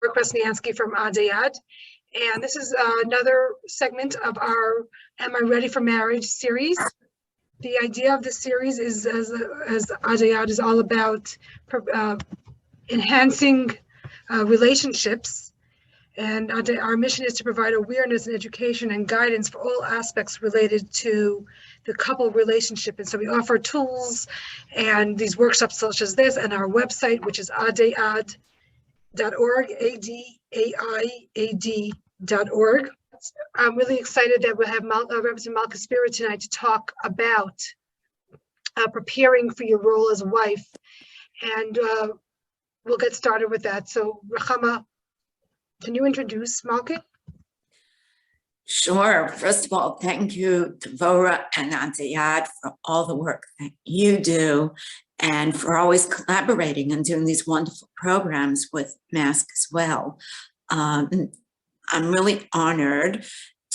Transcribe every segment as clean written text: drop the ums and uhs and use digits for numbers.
Krasnianski from Adai Ad, and this is another segment of our Am I Ready for Marriage series. The idea of this series is, as Adai Ad is all about enhancing relationships, and our mission is to provide awareness and education and guidance for all aspects related to the couple relationship. And so we offer tools and these workshops such as this, and our website, which is adaiad.org, adaiad.org. I'm really excited that we'll have Representative Malki Spira tonight to talk about preparing for your role as a wife. And we'll get started with that. So Ruchama, can you introduce Malki? Sure. First of all, thank you, Devora and Adai Ad, for all the work that you do and for always collaborating and doing these wonderful programs with MASC as well. I'm really honored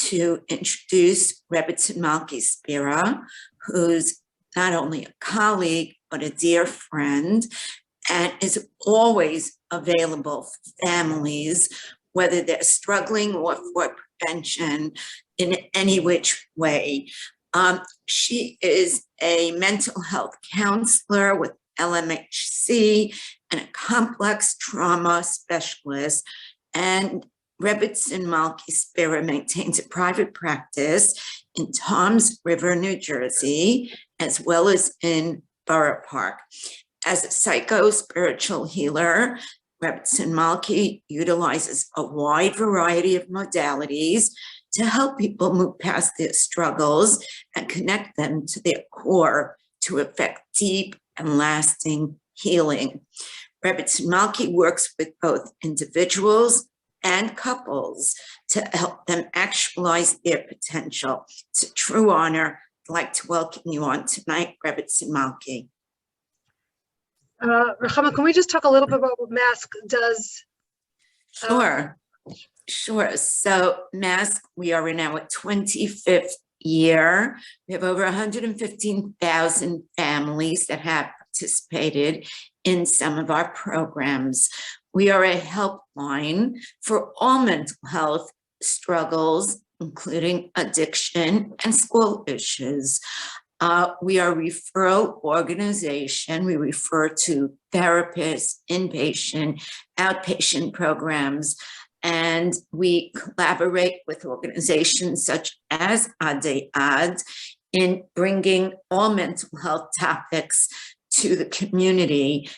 to introduce Representative Malki Spira, who's not only a colleague, but a dear friend, and is always available for families, whether they're struggling or for prevention in any which way. She is a mental health counselor with LMHC and a complex trauma specialist. And Representative Malki Spira maintains a private practice in Toms River, New Jersey, as well as in Borough Park. As a psycho-spiritual healer, Representative Malki utilizes a wide variety of modalities to help people move past their struggles and connect them to their core to effect deep and lasting healing. Representative Malki works with both individuals and couples to help them actualize their potential. It's a true honor. I'd like to welcome you on tonight, Representative Malki. Ruchama, can we just talk a little bit about what MASC does? Sure. So MASC, we are in our 25th year. We have over 115,000 families that have participated in some of our programs. We are a helpline for all mental health struggles, including addiction and school issues. We are a referral organization. We refer to therapists, inpatient, outpatient programs, and we collaborate with organizations such as Adai Ad in bringing all mental health topics to the community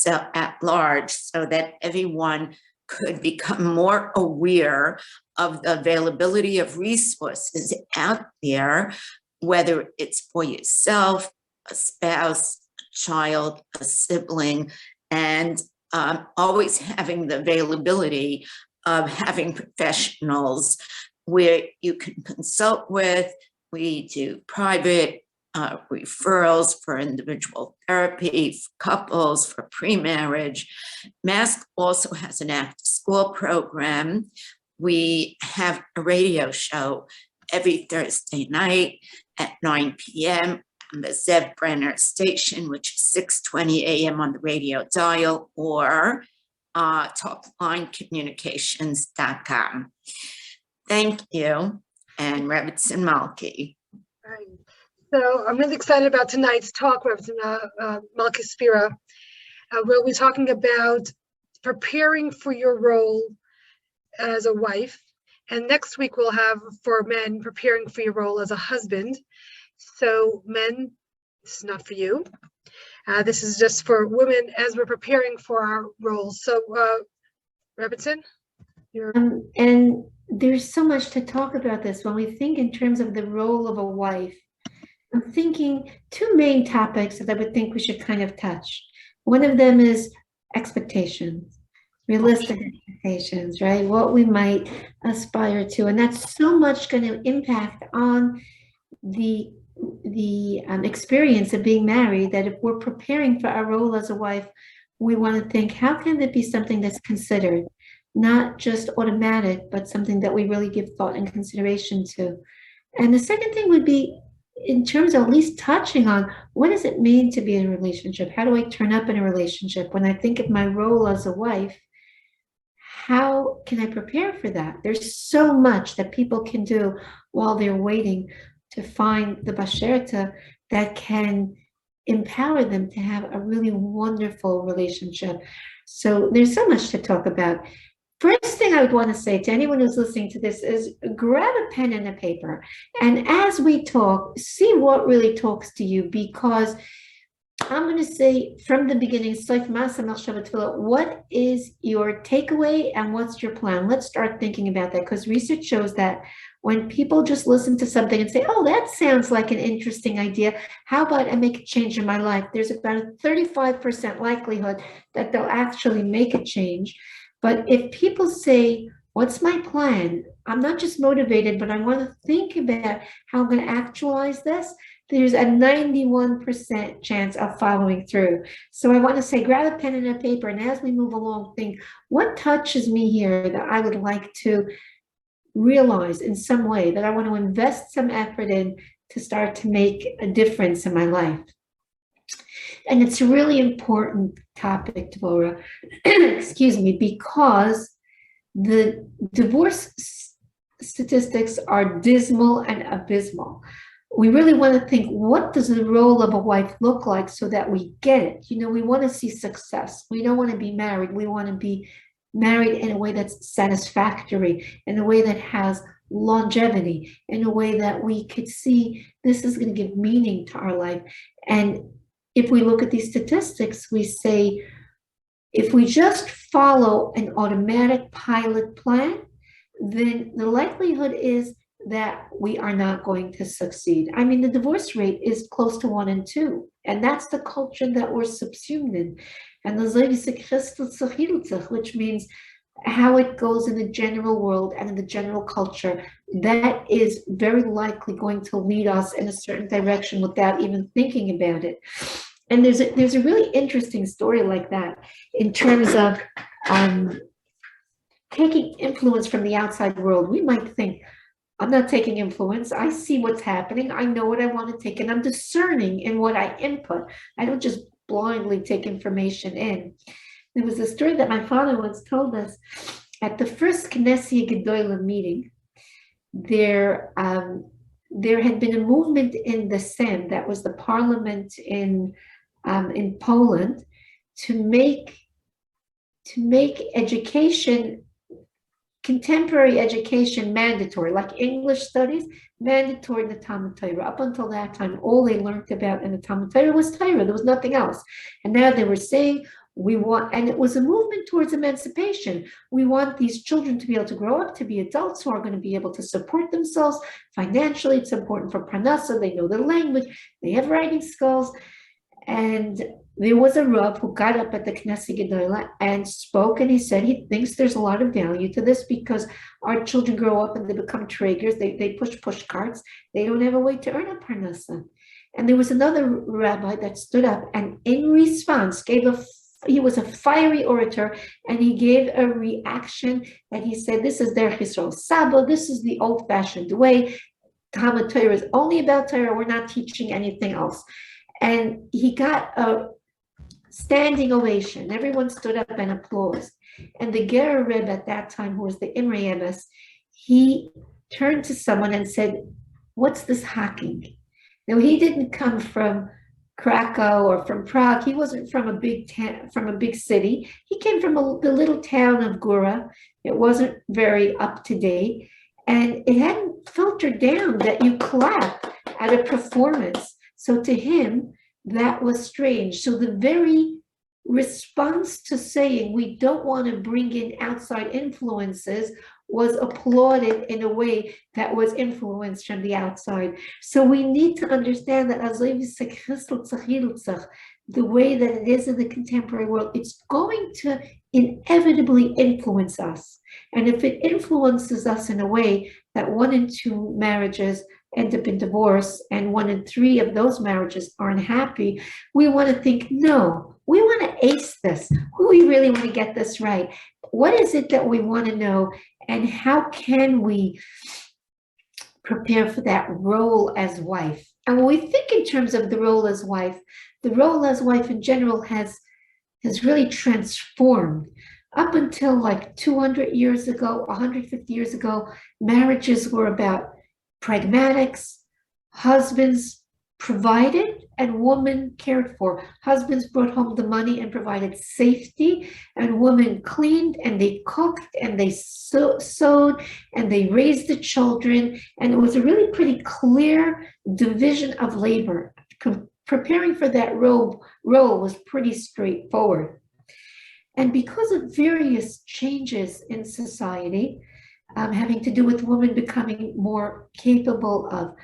at large, so that everyone could become more aware of the availability of resources out there, whether it's for yourself, a spouse, a child, a sibling, and always having the availability of having professionals where you can consult with. We do private referrals for individual therapy, for couples, for pre-marriage. MASC also has an after-school program. We have a radio show every Thursday night at 9 p.m. on the Zev Brenner station, which is 6:20 a.m. on the radio dial, or talklinecommunications.com. Thank you, and Representative Malki. Right. So I'm really excited about tonight's talk, Representative Malki Spira. We'll be talking about preparing for your role as a wife. And next week we'll have for men preparing for your role as a husband. So men, this is not for you. This is just for women as we're preparing for our roles. So Representative, and there's so much to talk about this. When we think in terms of the role of a wife, I'm thinking two main topics that I would think we should kind of touch. One of them is expectations. Realistic expectations, right? What we might aspire to, and that's so much going to impact on the experience of being married, that if we're preparing for our role as a wife, we want to think, how can it be something that's considered, not just automatic, but something that we really give thought and consideration to. And the second thing would be, in terms of at least touching on, what does it mean to be in a relationship? How do I turn up in a relationship? When I think of my role as a wife, how can I prepare for that? There's so much that people can do while they're waiting to find the Basherta that can empower them to have a really wonderful relationship. So there's so much to talk about. First thing I would want to say to anyone who's listening to this is grab a pen and a paper. And as we talk, see what really talks to you, because I'm going to say from the beginning, what is your takeaway and what's your plan? Let's start thinking about that, because research shows that when people just listen to something and say, oh, that sounds like an interesting idea, how about I make a change in my life? There's about a 35% likelihood that they'll actually make a change. But if people say, what's my plan? I'm not just motivated, but I want to think about how I'm going to actualize this. There's a 91% chance of following through. So I want to say, grab a pen and a paper, and as we move along, think, what touches me here that I would like to realize in some way, that I want to invest some effort in to start to make a difference in my life. And it's a really important topic, Devora, excuse me, because the divorce statistics are dismal and abysmal. We really want to think, what does the role of a wife look like so that we get it? You know, we want to see success. We don't want to be married. We want to be married in a way that's satisfactory, in a way that has longevity, in a way that we could see this is going to give meaning to our life. And if we look at these statistics, we say, if we just follow an automatic pilot plan, then the likelihood is that we are not going to succeed. I mean, the divorce rate is close to 1 in 2, and that's the culture that we're subsumed in. And the which means how it goes in the general world and in the general culture, that is very likely going to lead us in a certain direction without even thinking about it. And there's a really interesting story like that in terms of taking influence from the outside world. We might think, I'm not taking influence. I see what's happening. I know what I want to take, and I'm discerning in what I input. I don't just blindly take information in. There was a story that my father once told us. At the first Knesset Gedolah meeting, there had been a movement in the Sejm, that was the parliament in Poland, to make education, contemporary education, mandatory, like English studies, mandatory in the Talmud Torah. Up until that time, all they learned about in the Talmud Torah was Torah. There was nothing else. And now they were saying, we want, and it was a movement towards emancipation. We want these children to be able to grow up to be adults who are going to be able to support themselves financially. It's important for Parnassa. They know the language. They have writing skills. And there was a Rav who got up at the Knesset Gedolah and spoke, and he said he thinks there's a lot of value to this, because our children grow up and they become traders. They push carts. They don't have a way to earn a Parnassa. And there was another rabbi that stood up and in response he was a fiery orator, and he gave a reaction that he said, this is their Yisrael Saba, this is the old-fashioned way. Talmud Torah is only about Torah. We're not teaching anything else. And he got a standing ovation. Everyone stood up and applauded. And the Ger Reb at that time, who was the Imre Emes, he turned to someone and said, what's this hacking? Now, he didn't come from Krakow or from Prague. He wasn't from a big city. He came from the little town of Gura. It wasn't very up to date. And it hadn't filtered down that you clap at a performance. So to him, that was strange. So the very response to saying we don't want to bring in outside influences was applauded in a way that was influenced from the outside. So we need to understand that the way that it is in the contemporary world, it's going to inevitably influence us. And if it influences us in a way that 1 in 2 marriages end up in divorce and 1 in 3 of those marriages aren't happy, we want to think, no, we want to ace this. We really want to get this right. What is it that we want to know, and how can we prepare for that role as wife? And when we think in terms of the role as wife, the role as wife in general has really transformed. Up until like 200 years ago, 150 years ago, marriages were about pragmatics. Husbands provided and women cared for. Husbands brought home the money and provided safety, and women cleaned and they cooked and they sewed and they raised the children. And it was a really pretty clear division of labor. Preparing for that role was pretty straightforward. And because of various changes in society, having to do with women becoming more capable of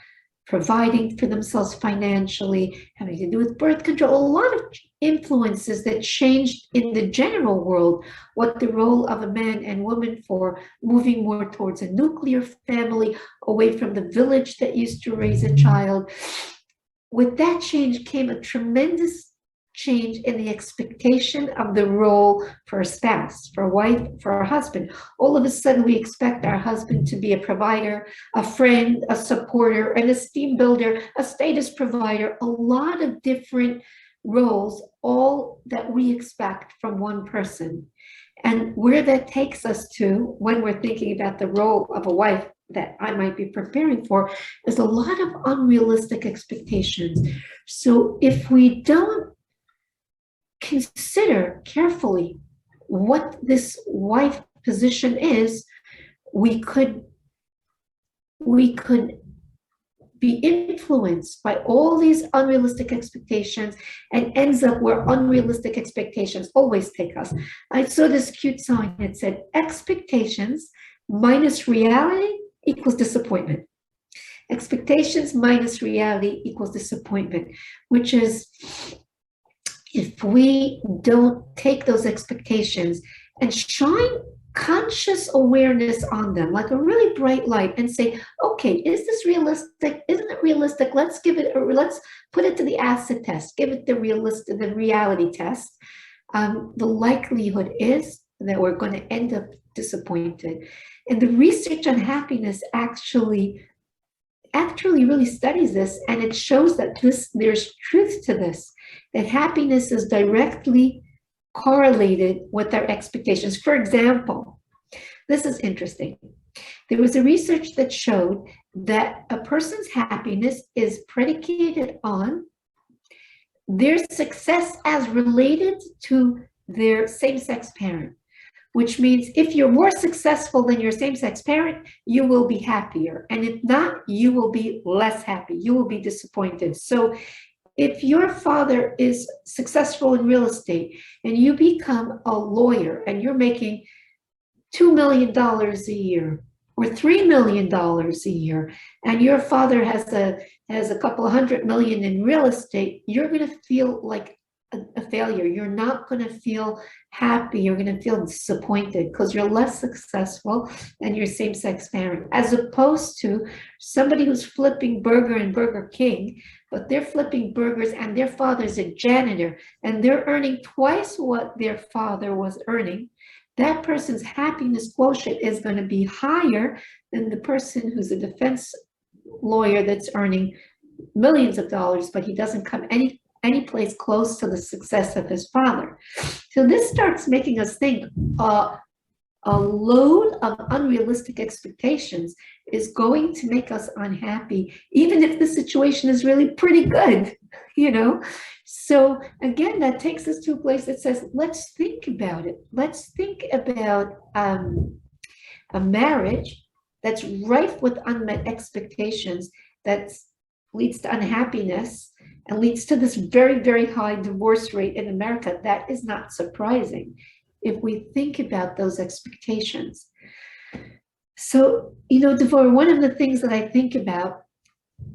providing for themselves financially, having to do with birth control, a lot of influences that changed in the general world, what the role of a man and woman for moving more towards a nuclear family, away from the village that used to raise a child. With that change came a tremendous change in the expectation of the role for a spouse, for a wife, for a husband. All of a sudden, we expect our husband to be a provider, a friend, a supporter, an esteem builder, a status provider, a lot of different roles, all that we expect from one person. And where that takes us to when we're thinking about the role of a wife that I might be preparing for is a lot of unrealistic expectations. So if we don't consider carefully what this wife position is, we could be influenced by all these unrealistic expectations and ends up where unrealistic expectations always take us. I saw this cute sign that said expectations minus reality equals disappointment. Expectations minus reality equals disappointment, which is if we don't take those expectations and shine conscious awareness on them, like a really bright light, and say, okay, is this realistic? Isn't it realistic? Let's put it to the acid test, give it the reality test. The likelihood is that we're going to end up disappointed. And the research on happiness actually really studies this, and it shows that there's truth to this, that happiness is directly correlated with our expectations. For example, this is interesting. There was a research that showed that a person's happiness is predicated on their success as related to their same-sex parent, which means if you're more successful than your same-sex parent, you will be happier. And if not, you will be less happy. You will be disappointed. So if your father is successful in real estate and you become a lawyer and you're making $2 million a year or $3 million a year, and your father has a couple of $100 million in real estate, you're going to feel like a failure. You're not going to feel happy. You're going to feel disappointed because you're less successful than your same-sex parent, as opposed to somebody who's flipping burger in Burger King, but they're flipping burgers and their father's a janitor and they're earning twice what their father was earning. That person's happiness quotient is going to be higher than the person who's a defense lawyer that's earning millions of dollars, but he doesn't come any place close to the success of his father. So this starts making us think a load of unrealistic expectations is going to make us unhappy, even if the situation is really pretty good, you know? So again, that takes us to a place that says, let's think about it. Let's think about a marriage that's rife with unmet expectations that leads to unhappiness and leads to this very, very high divorce rate in America. That is not surprising if we think about those expectations. So, you know, Devora, one of the things that I think about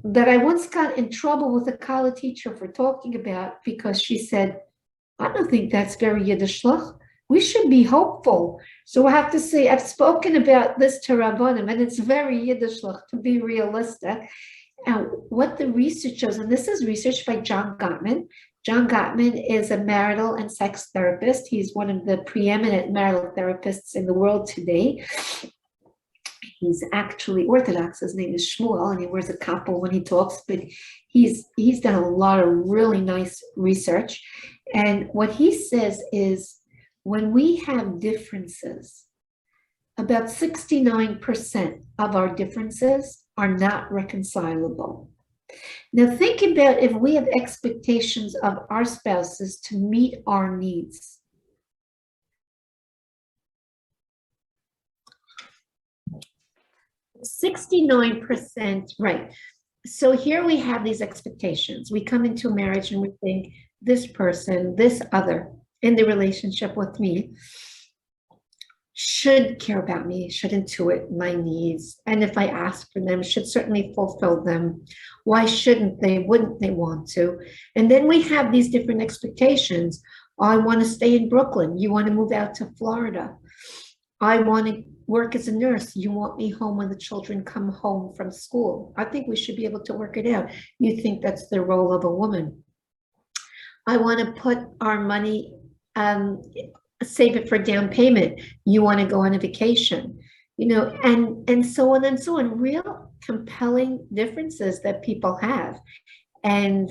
that I once got in trouble with a college teacher for talking about, because she said, I don't think that's very Yiddishlich. We should be hopeful. So I have to say, I've spoken about this to Rabbanim, and it's very Yiddishlich to be realistic. And what the research shows, and this is research by John Gottman. John Gottman is a marital and sex therapist. He's one of the preeminent marital therapists in the world today. He's actually Orthodox. His name is Shmuel, and he wears a kappah when he talks, but he's done a lot of really nice research. And what he says is when we have differences, about 69% of our differences are not reconcilable. Now think about if we have expectations of our spouses to meet our needs. %69%, right. So here we have these expectations. We come into a marriage and we think this person, this other in the relationship with me should care about me, should intuit my needs. And if I ask for them, should certainly fulfill them. Why shouldn't they? Wouldn't they want to? And then we have these different expectations. I want to stay in Brooklyn. You want to move out to Florida. I want to work as a nurse. You want me home when the children come home from school. I think we should be able to work it out. You think that's the role of a woman. I want to put our money, save it for down payment. You want to go on a vacation, you know, and so on and so on. Real compelling differences that people have. And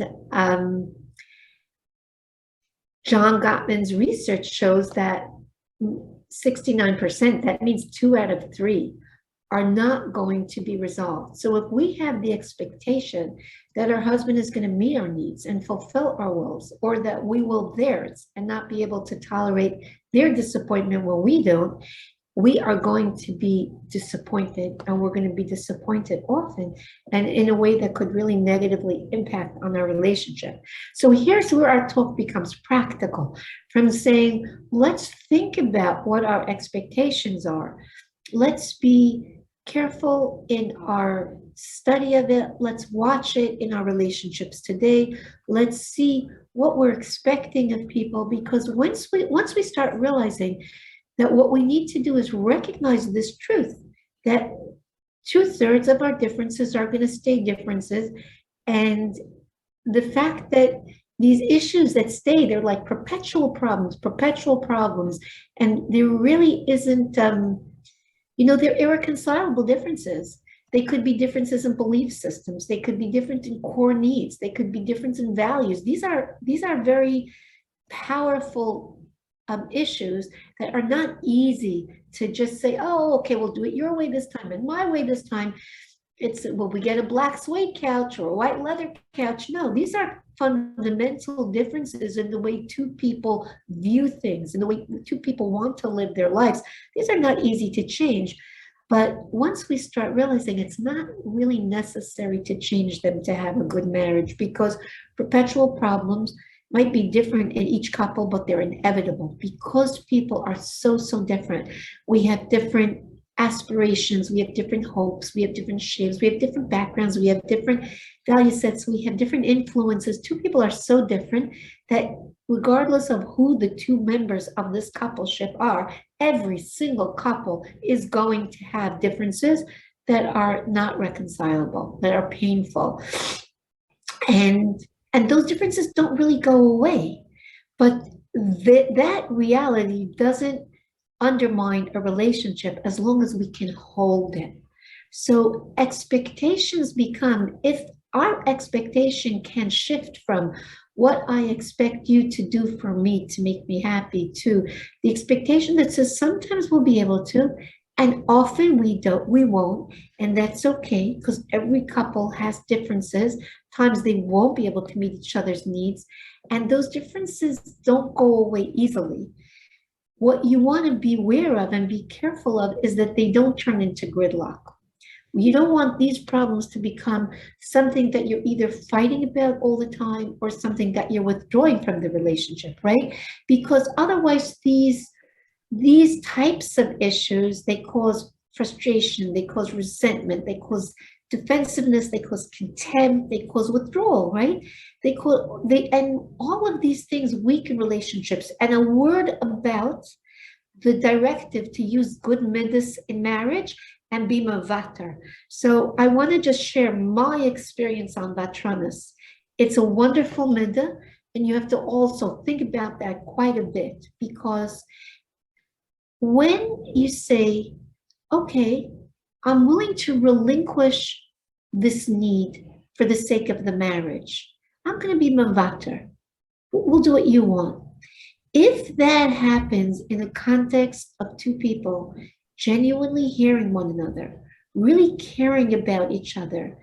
John Gottman's research shows that 69%, that means 2 out of 3, are not going to be resolved. So if we have the expectation that our husband is going to meet our needs and fulfill our wills, or that we will theirs and not be able to tolerate their disappointment when we don't, we are going to be disappointed, and we're going to be disappointed often and in a way that could really negatively impact on our relationship. So here's where our talk becomes practical, from saying, let's think about what our expectations are. Let's be careful in our study of it. Let's watch it in our relationships today. Let's see what we're expecting of people, because once we start realizing that what we need to do is recognize this truth, that 2/3 of our differences are going to stay differences, and the fact that these issues that stay, they're like perpetual problems, and there really isn't, they're irreconcilable differences. They could be differences in belief systems. They could be different in core needs. They could be different in values. These are very powerful issues that are not easy to just say, oh, okay, we'll do it your way this time and my way this time. Will we get a black suede couch or a white leather couch? No, these are fundamental differences in the way two people view things, in the way two people want to live their lives. These are not easy to change. But once we start realizing it's not really necessary to change them to have a good marriage, because perpetual problems might be different in each couple, but they're inevitable because people are so different. We have different aspirations, we have different hopes, we have different shapes, we have different backgrounds, we have different value sets, we have different influences. Two people are so different that regardless of who the two members of this coupleship are, every single couple is going to have differences that are not reconcilable, that are painful. And those differences don't really go away, but that reality doesn't undermine a relationship as long as we can hold it. So expectations become, if our expectation can shift from what I expect you to do for me to make me happy to the expectation that says sometimes we'll be able to, and often we won't, and that's okay, because every couple has differences. Times they won't be able to meet each other's needs, and those differences don't go away easily. What you want to be aware of and be careful of is that they don't turn into gridlock. You don't want these problems to become something that you're either fighting about all the time or something that you're withdrawing from the relationship, right? Because otherwise these types of issues, they cause frustration, they cause resentment, they cause defensiveness, they cause contempt, they cause withdrawal, right? And all of these things weaken relationships. And a word about the directive to use good midas in marriage and be mevater. So I want to just share my experience on vatranas. It's a wonderful midah, and you have to also think about that quite a bit, because when you say, okay, I'm willing to relinquish this need for the sake of the marriage, I'm going to be mevater. We'll do what you want. If that happens in the context of two people genuinely hearing one another, really caring about each other,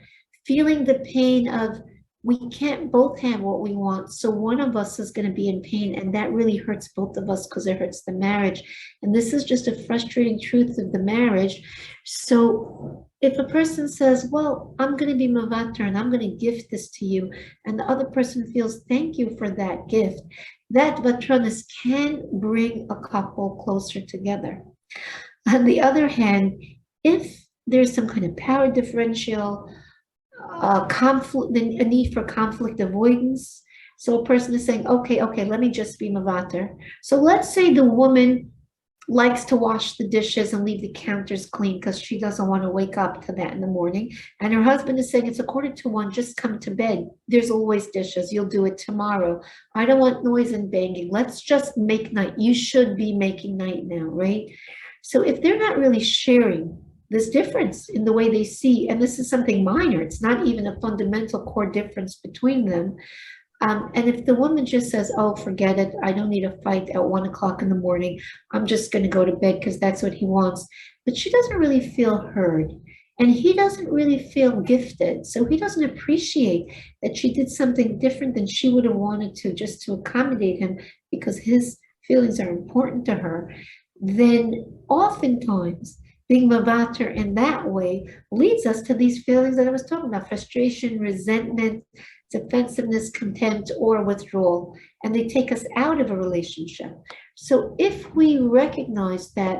feeling the pain of we can't both have what we want, so one of us is going to be in pain, and that really hurts both of us because it hurts the marriage. And this is just a frustrating truth of the marriage. So if a person says, well, I'm going to be mevater and I'm going to gift this to you, and the other person feels thank you for that gift, that vatranus can bring a couple closer together. On the other hand, if there's some kind of power differential, conflict, a need for conflict avoidance. So a person is saying, okay, let me just be mevater. So let's say the woman likes to wash the dishes and leave the counters clean because she doesn't want to wake up to that in the morning. And her husband is saying, it's 1:45, just come to bed. There's always dishes. You'll do it tomorrow. I don't want noise and banging. Let's just make night. You should be making night now, right? So if they're not really sharing this difference in the way they see, and this is something minor, it's not even a fundamental core difference between them. And if the woman just says, oh, forget it, I don't need a fight at 1:00 in the morning, I'm just going to go to bed because that's what he wants. But she doesn't really feel heard. And he doesn't really feel gifted. So he doesn't appreciate that she did something different than she would have wanted to just to accommodate him because his feelings are important to her. Then oftentimes being mevater in that way leads us to these feelings that I was talking about: frustration, resentment, defensiveness, contempt, or withdrawal, and they take us out of a relationship. So if we recognize that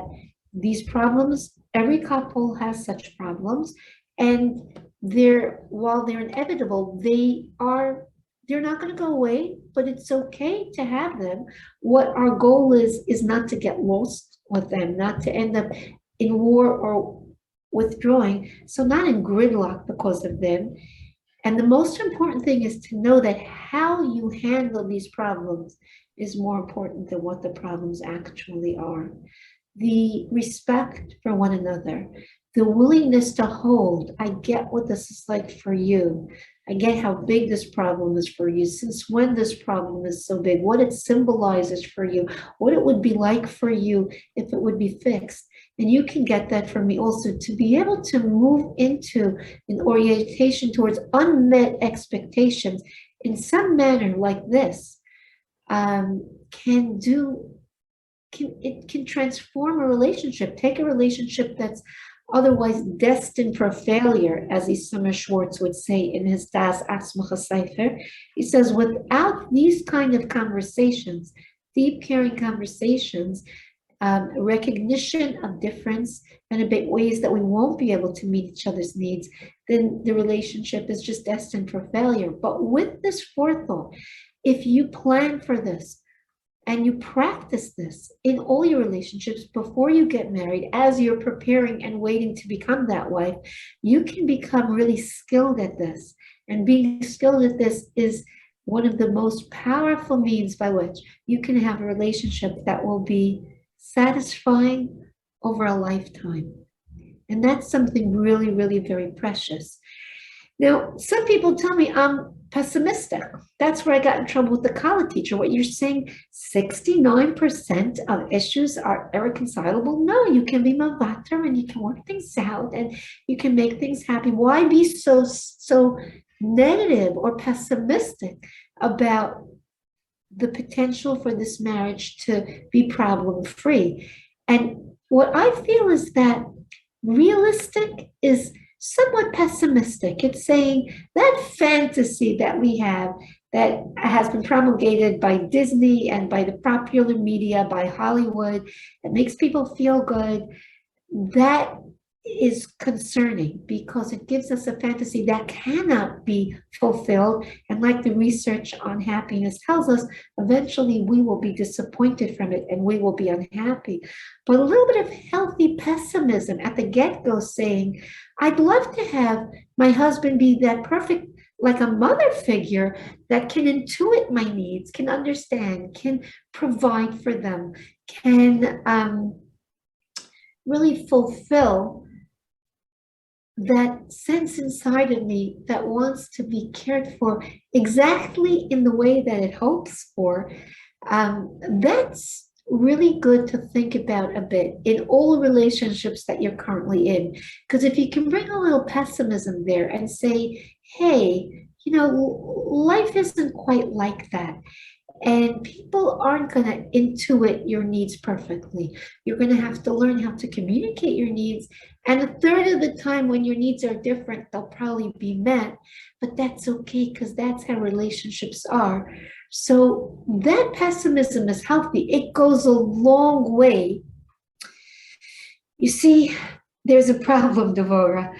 these problems, every couple has such problems, and while they're inevitable, they're not going to go away, but it's okay to have them. What our goal is not to get lost with them, not to end up in war or withdrawing, so not in gridlock because of them. And the most important thing is to know that how you handle these problems is more important than what the problems actually are. The respect for one another, the willingness to hold, I get what this is like for you. I get how big this problem is for you, since when this problem is so big, what it symbolizes for you, what it would be like for you if it would be fixed. And you can get that from me also, to be able to move into an orientation towards unmet expectations in some manner like this can transform a relationship. Take a relationship that's otherwise destined for failure, as Isama Schwartz would say in his Das Atzmacha Sefer. He says, without these kind of conversations, deep, caring conversations, recognition of difference and about ways that we won't be able to meet each other's needs, then the relationship is just destined for failure. But with this forethought, if you plan for this and you practice this in all your relationships before you get married, as you're preparing and waiting to become that wife, you can become really skilled at this. And being skilled at this is one of the most powerful means by which you can have a relationship that will be satisfying over a lifetime. And that's something really, really very precious. Now, some people tell me I'm pessimistic. That's where I got in trouble with the college teacher. What you're saying, 69% of issues are irreconcilable? No, you can be mevater and you can work things out and you can make things happy. Why be so negative or pessimistic about the potential for this marriage to be problem-free? And what I feel is that realistic is somewhat pessimistic. It's saying that fantasy that we have that has been promulgated by Disney and by the popular media, by Hollywood, that makes people feel good, that is concerning because it gives us a fantasy that cannot be fulfilled. And like the research on happiness tells us, eventually we will be disappointed from it and we will be unhappy. But a little bit of healthy pessimism at the get-go, saying, I'd love to have my husband be that perfect, like a mother figure that can intuit my needs, can understand, can provide for them, can really fulfill that sense inside of me that wants to be cared for exactly in the way that it hopes for, That's really good to think about a bit in all relationships that you're currently in. Because if you can bring a little pessimism there and say, hey, you know, life isn't quite like that. And people aren't going to intuit your needs perfectly. You're going to have to learn how to communicate your needs. And a third of the time, when your needs are different, they'll probably be met. But that's okay, because that's how relationships are. So that pessimism is healthy. It goes a long way. You see, there's a problem, Devora.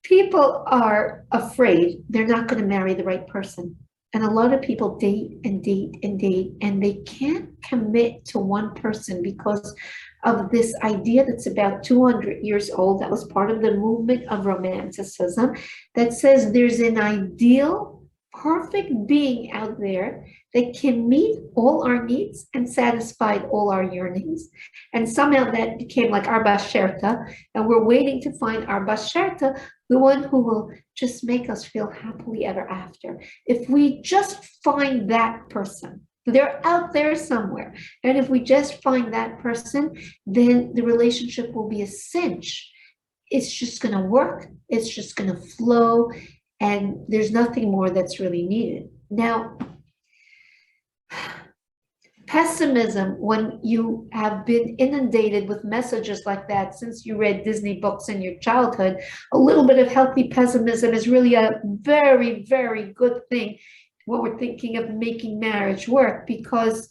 People are afraid they're not going to marry the right person. And a lot of people date and date and date, and they can't commit to one person because of this idea that's about 200 years old. That was part of the movement of Romanticism that says there's an ideal, perfect being out there that can meet all our needs and satisfy all our yearnings. And somehow that became like our Basherta, and we're waiting to find our Basherta, the one who will just make us feel happily ever after. If we just find that person, they're out there somewhere. And if we just find that person, then the relationship will be a cinch. It's just going to work. It's just going to flow. And there's nothing more that's really needed. Now, pessimism, when you have been inundated with messages like that since you read Disney books in your childhood, a little bit of healthy pessimism is really a very, very good thing when we're thinking of making marriage work, because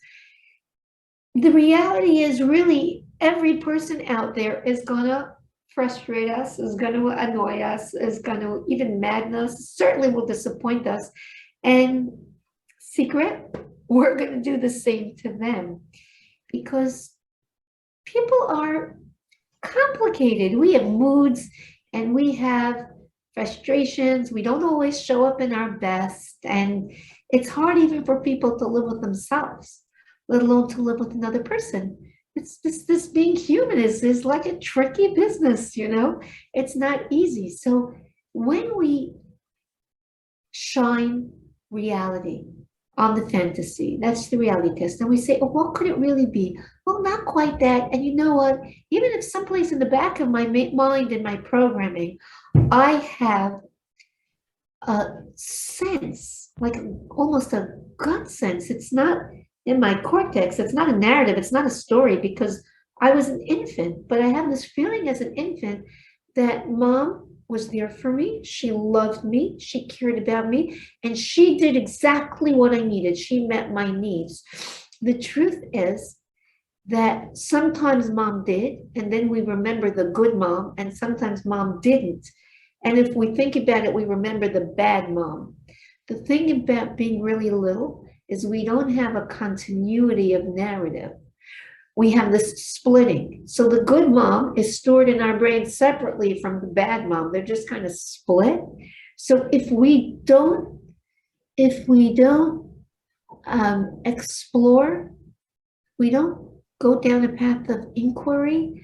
the reality is really every person out there is gonna frustrate us, is gonna annoy us, is gonna even madden us, certainly will disappoint us. And secret, we're going to do the same to them, because people are complicated. We have moods and we have frustrations. We don't always show up in our best. And it's hard even for people to live with themselves, let alone to live with another person. It's this being human is like a tricky business, you know? It's not easy. So when we shine reality on the fantasy, that's the reality test, and we say, oh, what could it really be? Well, not quite that. And you know what? Even if someplace in the back of my mind and my programming, I have a sense, like almost a gut sense. It's not in my cortex. It's not a narrative. It's not a story, because I was an infant, but I have this feeling as an infant that mom was there for me. She loved me. She cared about me. And she did exactly what I needed. She met my needs. The truth is that sometimes mom did, and then we remember the good mom, and sometimes mom didn't. And if we think about it, we remember the bad mom. The thing about being really little is we don't have a continuity of narrative. We have this splitting. So the good mom is stored in our brain separately from the bad mom. They're just kind of split. So if we don't explore, we don't go down a path of inquiry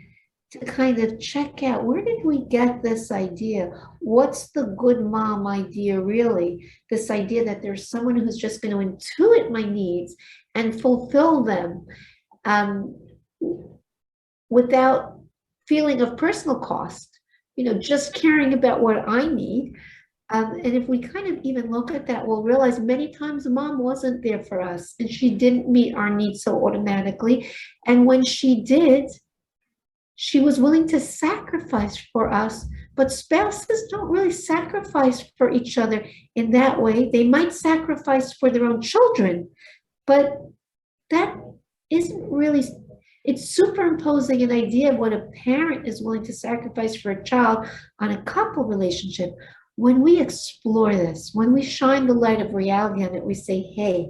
to kind of check out, where did we get this idea? What's the good mom idea really? This idea that there's someone who's just going to intuit my needs and fulfill them without feeling of personal cost, you know, just caring about what I need. And if we kind of even look at that, we'll realize many times mom wasn't there for us, and she didn't meet our needs so automatically. And when she did, she was willing to sacrifice for us. But spouses don't really sacrifice for each other in that way. They might sacrifice for their own children, but that isn't really, it's superimposing an idea of what a parent is willing to sacrifice for a child on a couple relationship. When we explore this, when we shine the light of reality on it, we say, hey,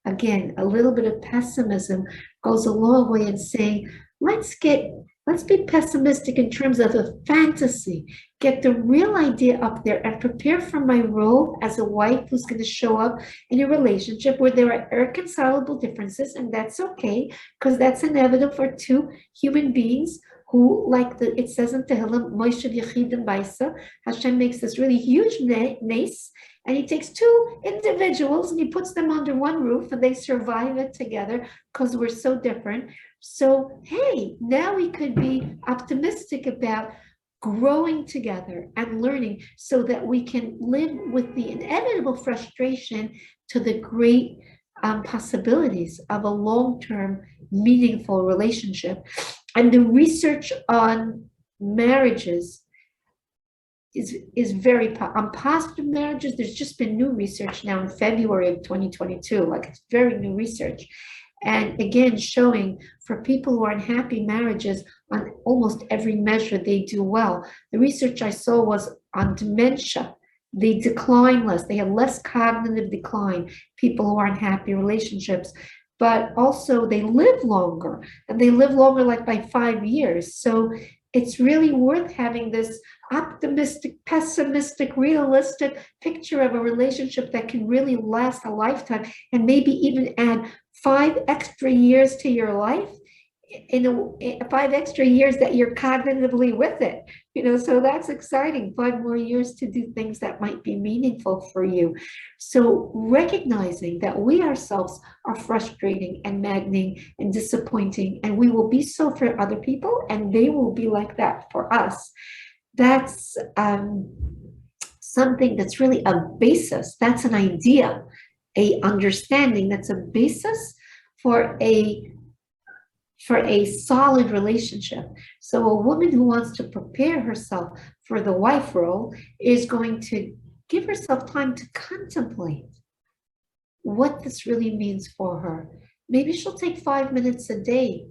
again, a little bit of pessimism goes a long way in saying, let's be pessimistic in terms of a fantasy, get the real idea up there, and prepare for my role as a wife who's going to show up in a relationship where there are irreconcilable differences, and that's okay, because that's inevitable for two human beings who who, like it says in Tehillim, Moshe Yechidim Baisa, Hashem makes this really huge mace, and he takes two individuals and he puts them under one roof and they survive it together because we're so different. So, hey, now we could be optimistic about growing together and learning so that we can live with the inevitable frustration to the great possibilities of a long-term, meaningful relationship. And the research on marriages is very on positive marriages. There's just been new research now in February of 2022, like it's very new research. And again, showing for people who are in happy marriages, on almost every measure, they do well. The research I saw was on dementia. They decline less. They have less cognitive decline, people who are in happy relationships. But also they live longer, and they live longer like by 5 years. So it's really worth having this optimistic, pessimistic, realistic picture of a relationship that can really last a lifetime, and maybe even add 5 extra years to your life, 5 extra years that you're cognitively with it, so that's exciting. 5 more years to do things that might be meaningful for you. So recognizing that we ourselves are frustrating and maddening and disappointing, and we will be so for other people, and they will be like that for us. That's something that's really a basis. That's an idea, a understanding that's a basis for a solid relationship. So a woman who wants to prepare herself for the wife role is going to give herself time to contemplate what this really means for her. Maybe she'll take 5 minutes a day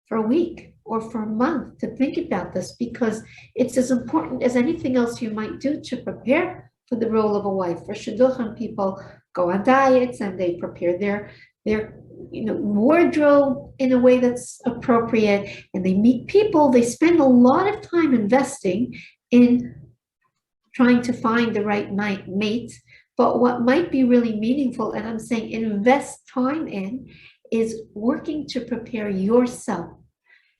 for a week or for a month to think about this, because it's as important as anything else you might do to prepare for the role of a wife. For shidduchim, people go on diets and they prepare their wardrobe in a way that's appropriate, and they meet people. They spend a lot of time investing in trying to find the right mate. But what might be really meaningful, and I'm saying invest time in, is working to prepare yourself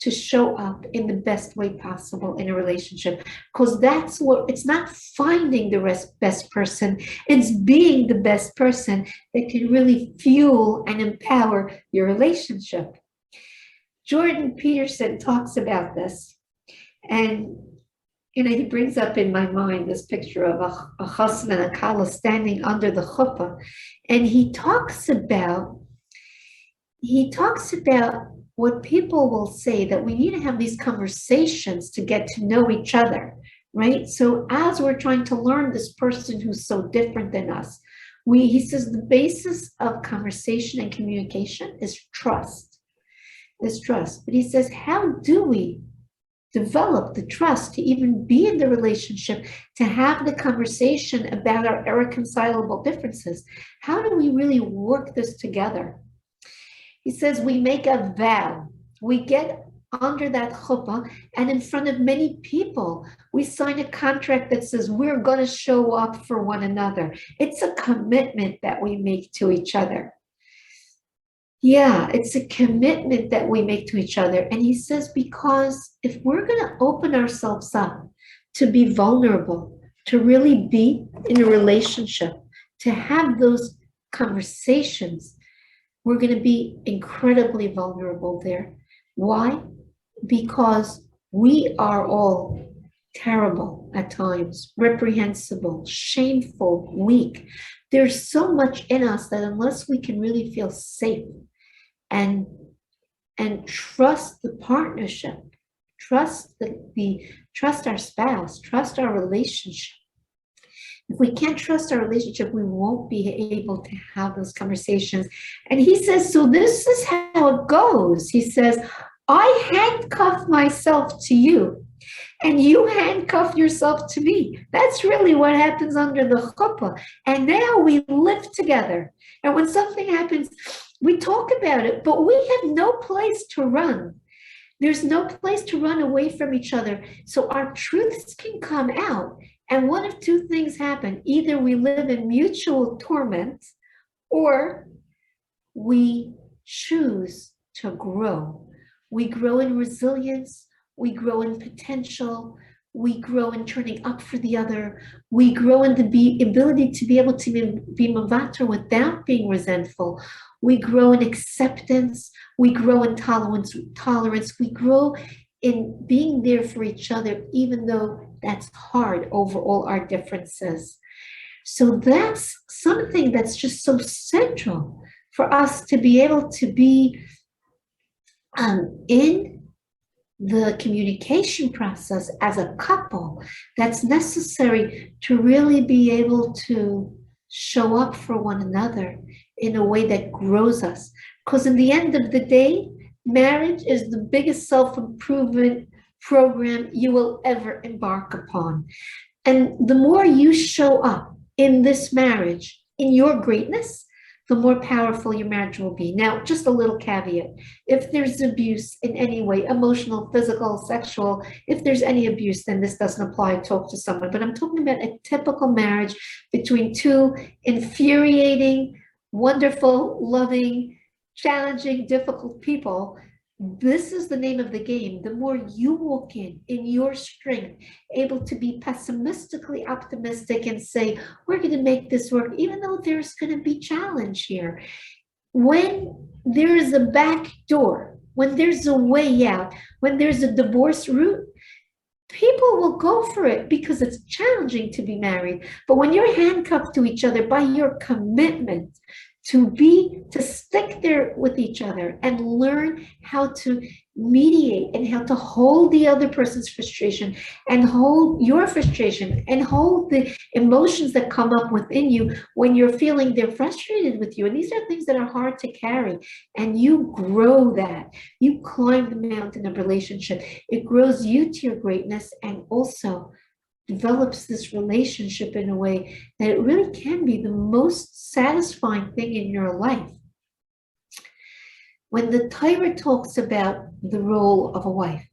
to show up in the best way possible in a relationship. Because that's what, it's not finding the best person, it's being the best person that can really fuel and empower your relationship. Jordan Peterson talks about this, and he brings up in my mind this picture of a chassan and a kala standing under the chuppah, and he talks about what people will say, that we need to have these conversations to get to know each other, right? So as we're trying to learn this person who's so different than us, he says the basis of conversation and communication is trust. But he says, how do we develop the trust to even be in the relationship, to have the conversation about our irreconcilable differences? How do we really work this together? He says we make a vow. We get under that chuppah, and in front of many people, we sign a contract that says we're going to show up for one another. It's a commitment that we make to each other. Yeah, it's a commitment that we make to each other. And he says, because if we're going to open ourselves up to be vulnerable, to really be in a relationship, to have those conversations, we're going to be incredibly vulnerable there. Why? Because we are all terrible at times, reprehensible, shameful, weak. There's so much in us that unless we can really feel safe and trust the partnership, trust our spouse, trust our relationship. If we can't trust our relationship, we won't be able to have those conversations. And he says, so this is how it goes. He says, I handcuff myself to you, and you handcuff yourself to me. That's really what happens under the chuppah. And now we live together. And when something happens, we talk about it, but we have no place to run. There's no place to run away from each other. So our truths can come out. And one of two things happen. Either we live in mutual torment, or we choose to grow. We grow in resilience, we grow in potential, we grow in turning up for the other, we grow in the ability to be able to be mevater without being resentful, we grow in acceptance, we grow in tolerance, we grow in being there for each other, even though that's hard over all our differences. So that's something that's just so central for us to be able to be in the communication process as a couple that's necessary to really be able to show up for one another in a way that grows us. Because in the end of the day, marriage is the biggest self-improvement program you will ever embark upon. And the more you show up in this marriage, in your greatness, the more powerful your marriage will be. Now, just a little caveat. If there's abuse in any way, emotional, physical, sexual, if there's any abuse, then this doesn't apply. Talk to someone. But I'm talking about a typical marriage between two infuriating, wonderful, loving, challenging, difficult people. This is the name of the game. The more you walk in your strength, able to be pessimistically optimistic and say, we're going to make this work, even though there's going to be challenge here. When there is a back door, when there's a way out, when there's a divorce route, people will go for it because it's challenging to be married. But when you're handcuffed to each other by your commitment to stick there with each other and learn how to mediate and how to hold the other person's frustration and hold your frustration and hold the emotions that come up within you when you're feeling they're frustrated with you. And these are things that are hard to carry. And you grow that. You climb the mountain of relationship. It grows you to your greatness and also develops this relationship in a way that it really can be the most satisfying thing in your life. When the Torah talks about the role of a wife,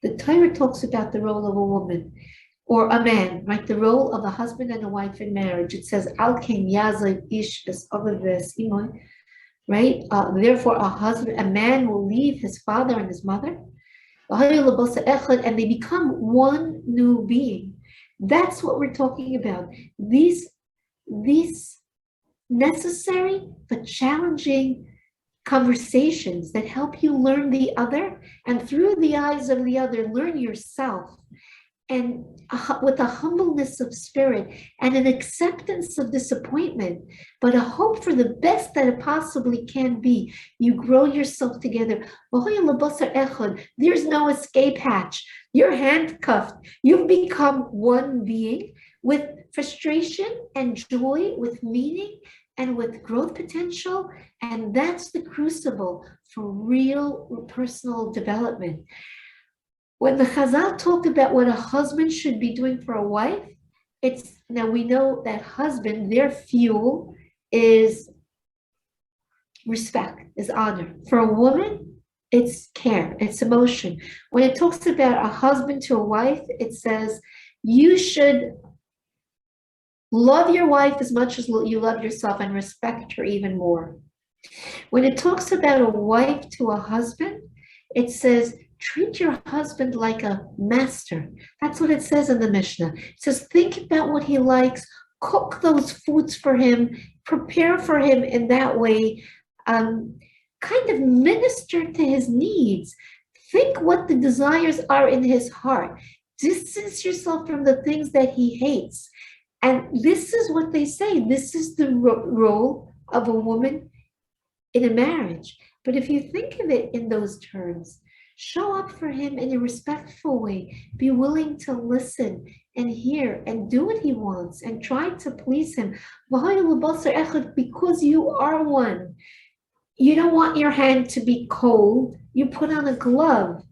the Torah talks about the role of a woman or a man, right? The role of a husband and a wife in marriage. It says, Al ken yazov ish es aviv ve'es imo, right? Therefore, a man will leave his father and his mother, and they become one new being. That's what we're talking about. These necessary but challenging conversations that help you learn the other, and through the eyes of the other, learn yourself. And with a humbleness of spirit and an acceptance of disappointment, but a hope for the best that it possibly can be, you grow yourself together. There's no escape hatch. You're handcuffed. You've become one being with frustration and joy, with meaning and with growth potential. And that's the crucible for real personal development. When the Chazal talk about what a husband should be doing for a wife, now we know that husband, their fuel is respect, is honor. For a woman, it's care, it's emotion. When it talks about a husband to a wife, it says you should love your wife as much as you love yourself and respect her even more. When it talks about a wife to a husband, it says treat your husband like a master. That's what it says in the Mishnah. It says, think about what he likes, cook those foods for him, prepare for him in that way, kind of minister to his needs. Think what the desires are in his heart. Distance yourself from the things that he hates. And this is what they say. This is the role of a woman in a marriage. But if you think of it in those terms, show up for him in a respectful way. Be willing to listen and hear and do what he wants and try to please him. Because you are one. You don't want your hand to be cold. You put on a glove.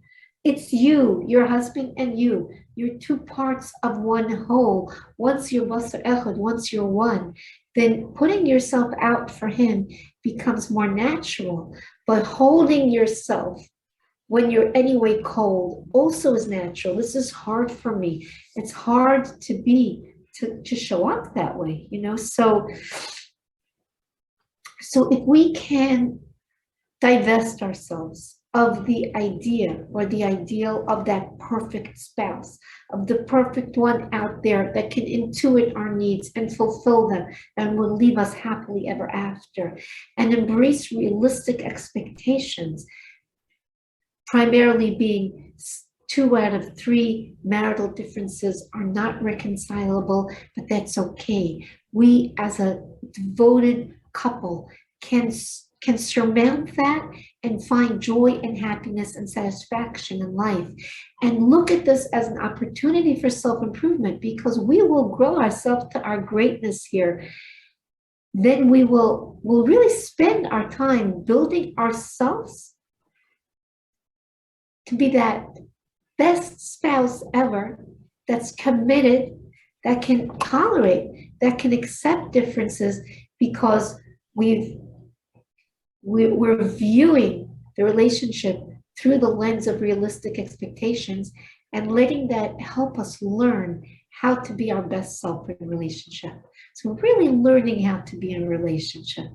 It's you, your husband, and you. You're two parts of one whole. Once you're basar echad, once you're one, then putting yourself out for him becomes more natural. But holding yourself when you're anyway cold also is natural. This is hard for me. It's hard to show up that way, you know? So if we can divest ourselves of the idea or the ideal of that perfect spouse, of the perfect one out there that can intuit our needs and fulfill them and will leave us happily ever after, and embrace realistic expectations, primarily being 2 out of 3 marital differences are not reconcilable, but that's okay. We, as a devoted couple, can surmount that and find joy and happiness and satisfaction in life. And look at this as an opportunity for self-improvement, because we will grow ourselves to our greatness here. Then we'll really spend our time building ourselves to be that best spouse ever, that's committed, that can tolerate, that can accept differences, because we're viewing the relationship through the lens of realistic expectations and letting that help us learn how to be our best self in a relationship. So really learning how to be in a relationship.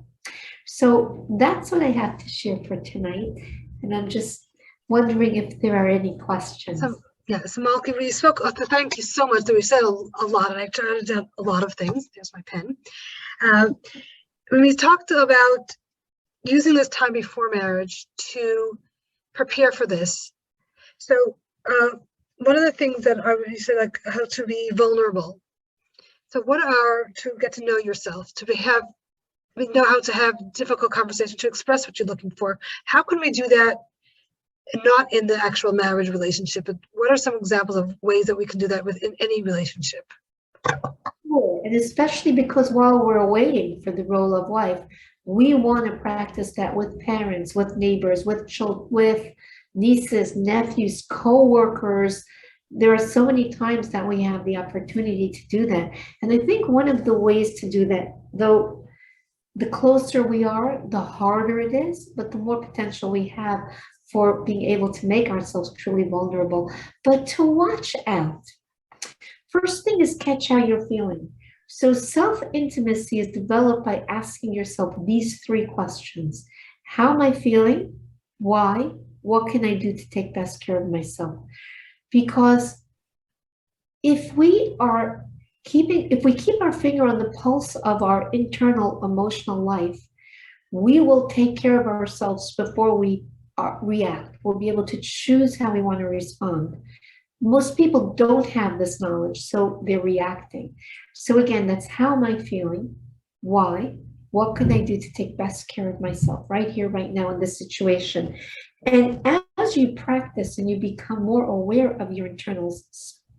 So that's what I have to share for tonight. And I'm just wondering if there are any questions. So Malki, we spoke, thank you so much. We said a lot, and I jotted down a lot of things. There's my pen. When we talked about using this time before marriage to prepare for this. So one of the things that you said, like how to be vulnerable. So to get to know yourself, know how to have difficult conversations, to express what you're looking for. How can we do that? Not in the actual marriage relationship, but what are some examples of ways that we can do that within any relationship? Sure. And especially because while we're waiting for the role of wife, we want to practice that with parents, with neighbors, with children, with nieces, nephews, co-workers. There are so many times that we have the opportunity to do that. And I think one of the ways to do that, though the closer we are, the harder it is, but the more potential we have for being able to make ourselves truly vulnerable, but to watch out. First thing is catch how you're feeling. So self-intimacy is developed by asking yourself these 3 questions. How am I feeling? Why? What can I do to take best care of myself? Because if we keep our finger on the pulse of our internal emotional life, we will take care of ourselves before we react. We'll be able to choose how we want to respond. Most people don't have this knowledge, so they're reacting. So again, that's how am I feeling? Why? What can I do to take best care of myself right here, right now in this situation? And as you practice and you become more aware of your internal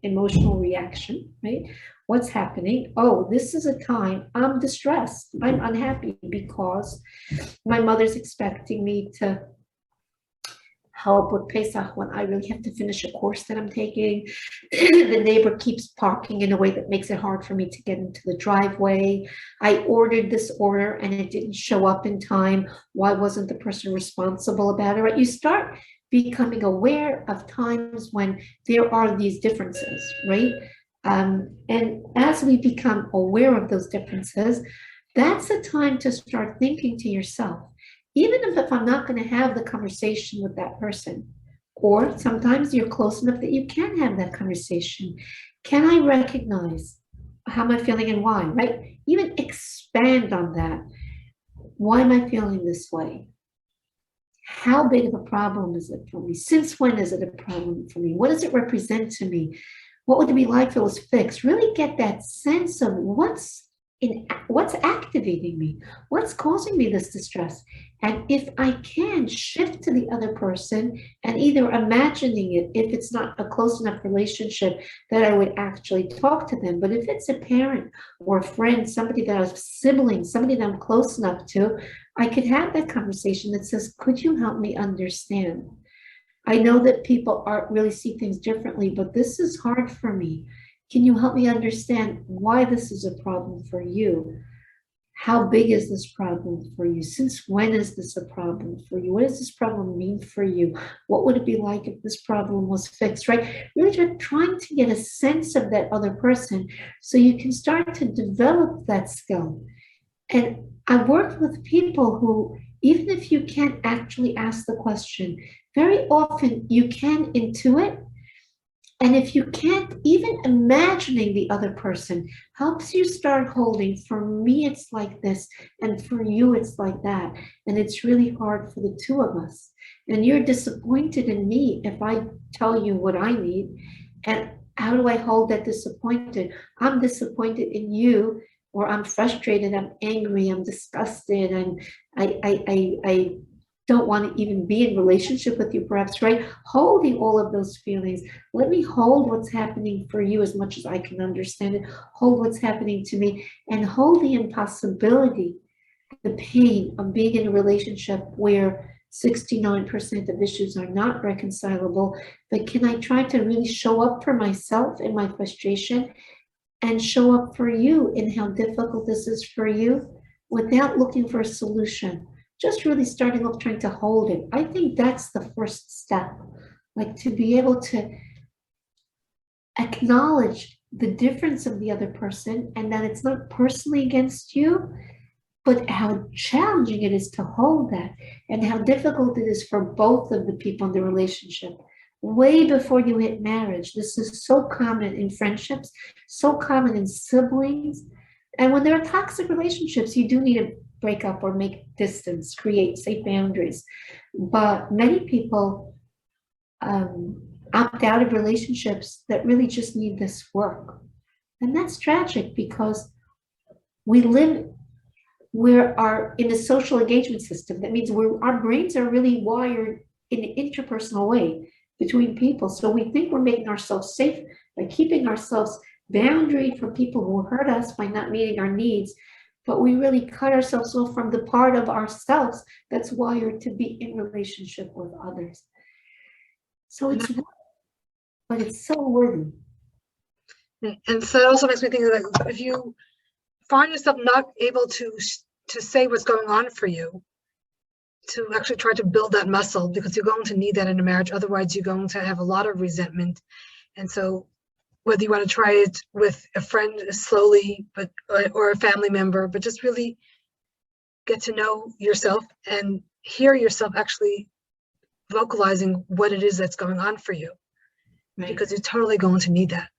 emotional reaction, right? What's happening? Oh, this is a time I'm distressed. I'm unhappy because my mother's expecting me to help with Pesach when I really have to finish a course that I'm taking. The neighbor keeps parking in a way that makes it hard for me to get into the driveway. I ordered this order and it didn't show up in time. Why wasn't the person responsible about it? Right? You start becoming aware of times when there are these differences, right? And as we become aware of those differences, that's the time to start thinking to yourself, even if I'm not going to have the conversation with that person, or sometimes you're close enough that you can have that conversation. Can I recognize how am I feeling and why, right? Even expand on that. Why am I feeling this way? How big of a problem is it for me? Since when is it a problem for me? What does it represent to me? What would it be like if it was fixed? Really get that sense of what's activating me, what's causing me this distress. And if I can shift to the other person and either imagining it, if it's not a close enough relationship that I would actually talk to them, but if it's a parent or a friend, somebody that I was sibling, somebody that I'm close enough to, I could have that conversation that says, could you help me understand? I know that people really see things differently, but this is hard for me. Can you help me understand why this is a problem for you? How big is this problem for you? Since when is this a problem for you? What does this problem mean for you? What would it be like if this problem was fixed, right? Really trying to get a sense of that other person so you can start to develop that skill. And I've worked with people who, even if you can't actually ask the question, very often you can intuit. And if you can't, even imagining the other person helps you start holding. For me, it's like this, and for you, it's like that. And it's really hard for the two of us. And you're disappointed in me if I tell you what I need. And how do I hold that disappointed? I'm disappointed in you, or I'm frustrated, I'm angry, I'm disgusted, and I don't want to even be in relationship with you, perhaps, right? Holding all of those feelings. Let me hold what's happening for you as much as I can understand it. Hold what's happening to me, and hold the impossibility, the pain of being in a relationship where 69% of issues are not reconcilable. But can I try to really show up for myself in my frustration, and show up for you in how difficult this is for you, without looking for a solution? Just really starting off trying to hold it. I think that's the first step, like to be able to acknowledge the difference of the other person, and that it's not personally against you, but how challenging it is to hold that, and how difficult it is for both of the people in the relationship. Way before you hit marriage, this is so common in friendships, so common in siblings. And when there are toxic relationships, you do need to break up or make distance, create safe boundaries. But many people opt out of relationships that really just need this work. And that's tragic, because we live, in a social engagement system. That means our brains are really wired in an interpersonal way between people. So we think we're making ourselves safe by keeping ourselves boundary for people who hurt us by not meeting our needs. But we really cut ourselves off from the part of ourselves that's wired to be in relationship with others. So it's, but it's so worthy. And so it also makes me think that if you find yourself not able to say what's going on for you, to actually try to build that muscle, because you're going to need that in a marriage. Otherwise, you're going to have a lot of resentment. And so whether you want to try it with a friend slowly, or a family member, but just really get to know yourself and hear yourself actually vocalizing what it is that's going on for you, Right. Because you're totally going to need that.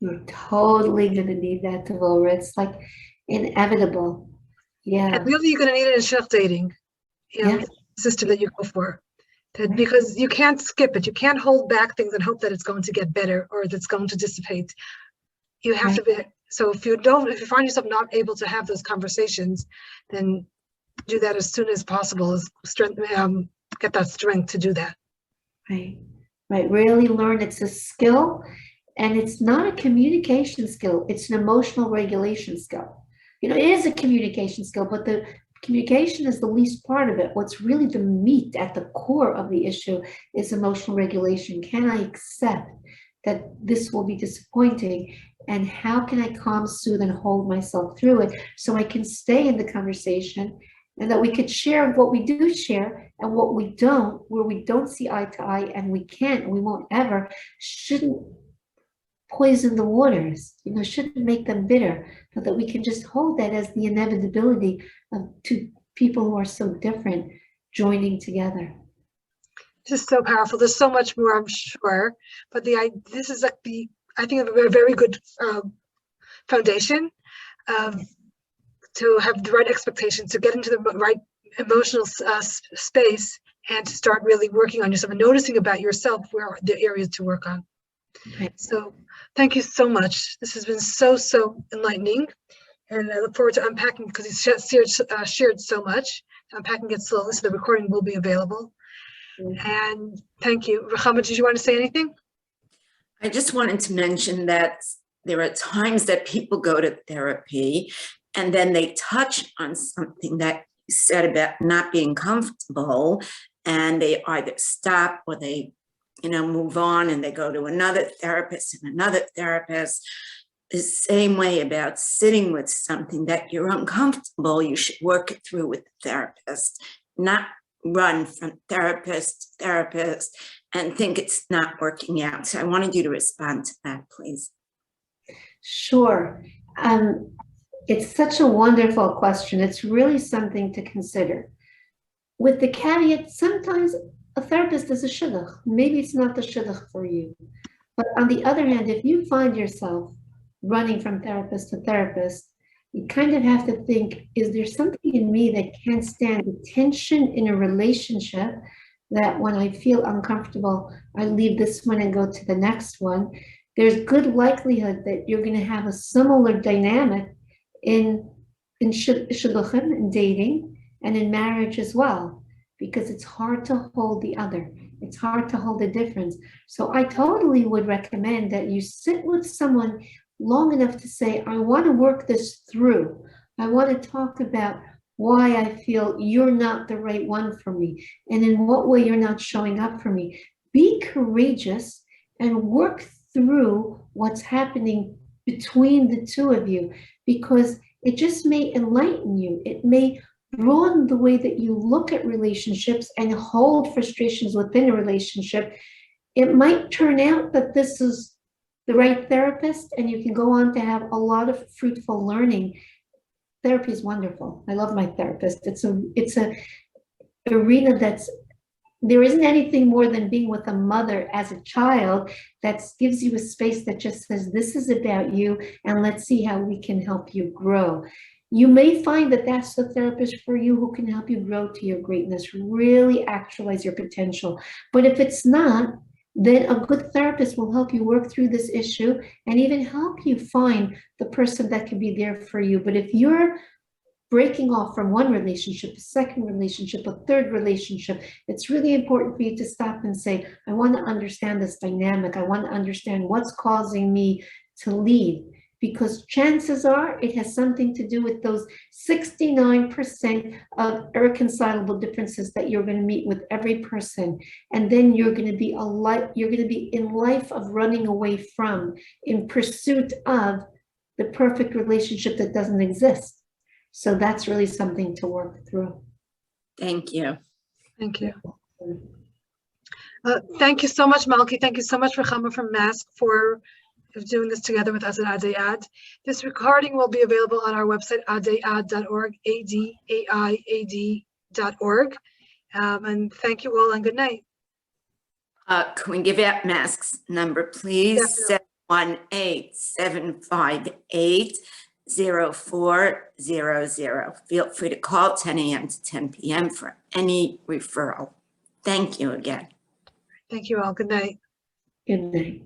You're totally going to need that, Devora. It's like inevitable. Yeah. And really, you're going to need it in shelf dating, system that you go for. Because you can't skip it. You can't hold back things and hope that it's going to get better or that's going to dissipate. You have to be. So if you find yourself not able to have those conversations, then do that as soon as possible. Get that strength to do that. Right. Really learn it's a skill, and it's not a communication skill. It's an emotional regulation skill. It is a communication skill, but the communication is the least part of it. What's really the meat at the core of the issue is emotional regulation. Can I accept that this will be disappointing? And how can I calm, soothe, and hold myself through it so I can stay in the conversation, and that we could share what we do share and what we don't, where we don't see eye to eye, and we can't, and we won't ever, shouldn't poison the waters, shouldn't make them bitter, but that we can just hold that as the inevitability of two people who are so different joining together. This is so powerful. There's so much more, I'm sure, but this is like I think a very good foundation to have the right expectations, to get into the right emotional space, and to start really working on yourself and noticing about yourself where are the areas to work on. Right. So thank you so much. This has been so enlightening, and I look forward to unpacking, because you shared so much. Unpacking it slowly, so the recording will be available. And thank you. Ruchama, did you want to say anything? I just wanted to mention that there are times that people go to therapy and then they touch on something that you said about not being comfortable, and they either stop or they move on, and they go to another therapist and another therapist. The same way about sitting with something that you're uncomfortable, you should work it through with the therapist, not run from therapist to therapist and think it's not working out. So I wanted you to respond to that, please. Sure. It's such a wonderful question. It's really something to consider. With the caveat, sometimes a therapist is a shidduch. Maybe it's not the shidduch for you. But on the other hand, if you find yourself running from therapist to therapist, you kind of have to think, is there something in me that can't stand the tension in a relationship that when I feel uncomfortable, I leave this one and go to the next one? There's good likelihood that you're going to have a similar dynamic in shidduchim, in dating, and in marriage as well, because it's hard to hold the other. It's hard to hold the difference. So I totally would recommend that you sit with someone long enough to say, I want to work this through. I want to talk about why I feel you're not the right one for me, and in what way you're not showing up for me. Be courageous and work through what's happening between the two of you, because it just may enlighten you. It may broaden the way that you look at relationships and hold frustrations within a relationship. It might turn out that this is the right therapist, and you can go on to have a lot of fruitful learning. Therapy is wonderful. I love my therapist. It's a arena that's, there isn't anything more than being with a mother as a child that gives you a space that just says, this is about you, and let's see how we can help you grow. You may find that that's the therapist for you who can help you grow to your greatness, really actualize your potential. But if it's not, then a good therapist will help you work through this issue and even help you find the person that can be there for you. But if you're breaking off from one relationship, a second relationship, a third relationship, it's really important for you to stop and say, I want to understand this dynamic. I want to understand what's causing me to leave. Because chances are it has something to do with those 69% of irreconcilable differences that you're going to meet with every person. And then you're going to be in life of running away from, in pursuit of the perfect relationship that doesn't exist. So that's really something to work through. Thank you. Thank you. Thank you so much, Malki. Thank you so much, Ruchama from Mask, for doing this together with us at Adai Ad. This recording will be available on our website, adaiad.org, ADAIAD.org. And thank you all, and good night. Can we give out Mask's number, please? Definitely. 718-758-0400. Feel free to call 10 a.m. to 10 p.m. for any referral. Thank you again. Thank you all. Good night. Good night.